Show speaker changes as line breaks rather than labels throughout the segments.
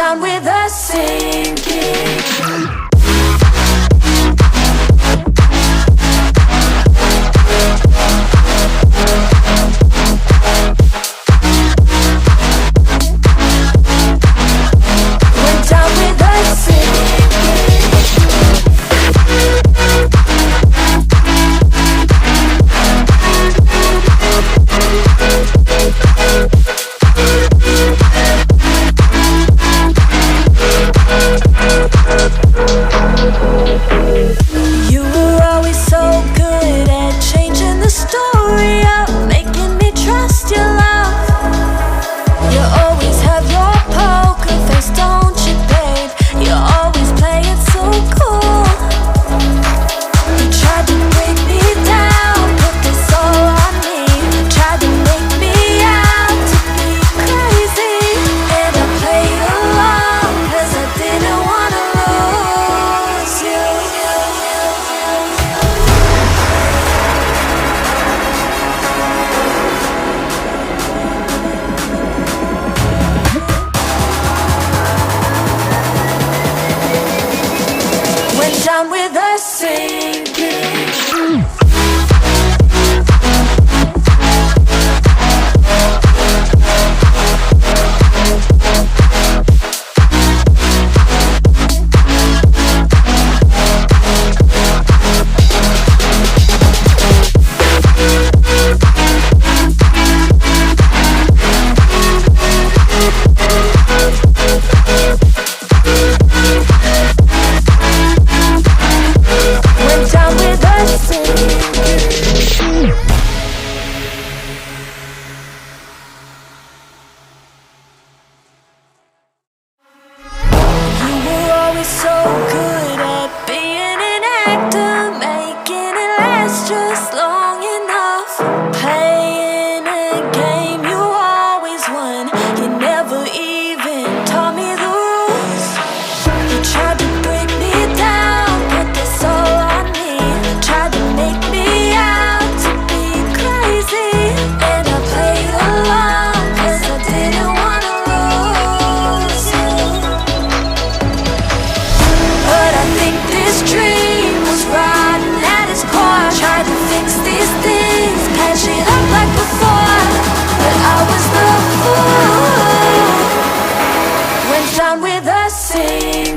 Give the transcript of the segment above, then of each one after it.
down with the sinking. Down with the sinking. Down with the sinking.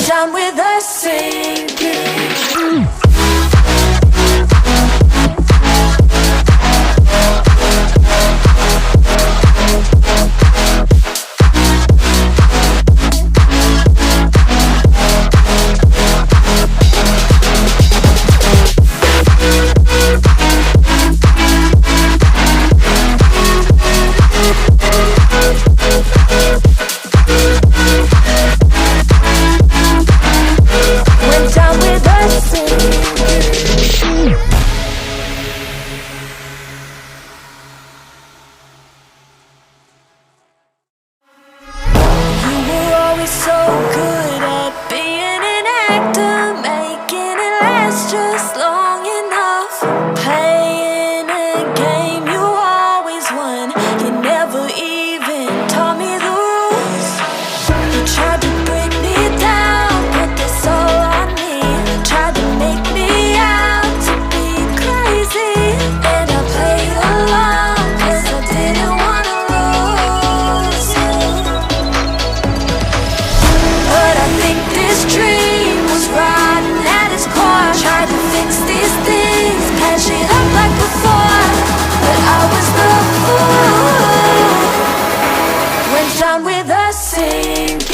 Down with the sinking. time with us sinking.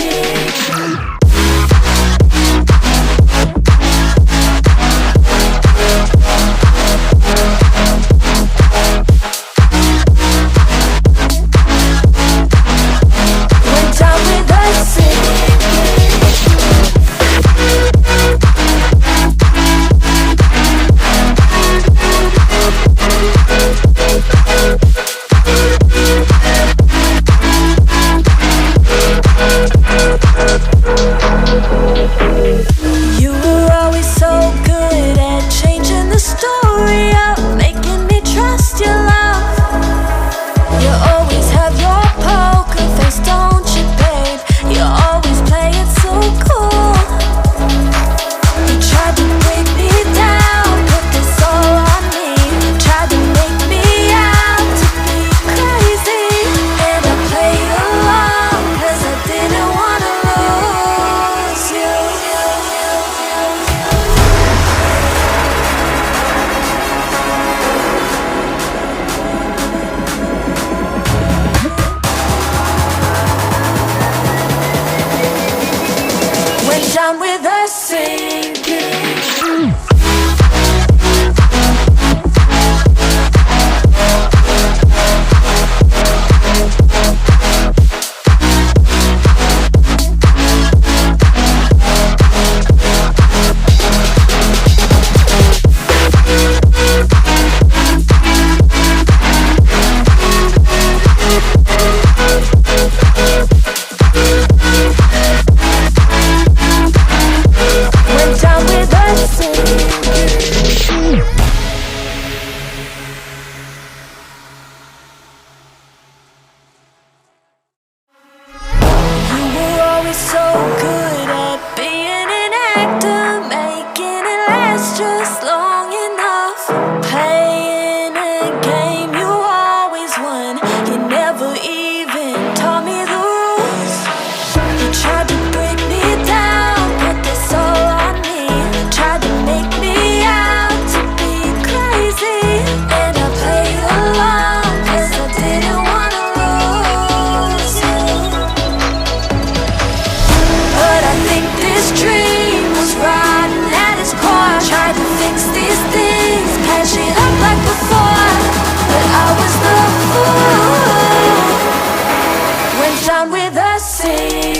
You were always so good at changing the story up, making me trust your love. You always have your poker face, don't you, babe? You always play it so cool. You tried to break me down, put this all on me. Tried to make me out to be crazy, and I played along 'cause I didn't wanna lose you. When down with us sinking. When down with us sinking. You were always so good at being an actor, making it last just long enough. Playing a game you always won. You never even taught me the rules. You tried to break me down, put this all on me. Tried to make me out to be crazy, and I played along 'cause I didn't wanna lose you. But I think this dream was rotten at its core. Tried to fix these things, patch it up like before, but I was the fool. Went down with us sinking.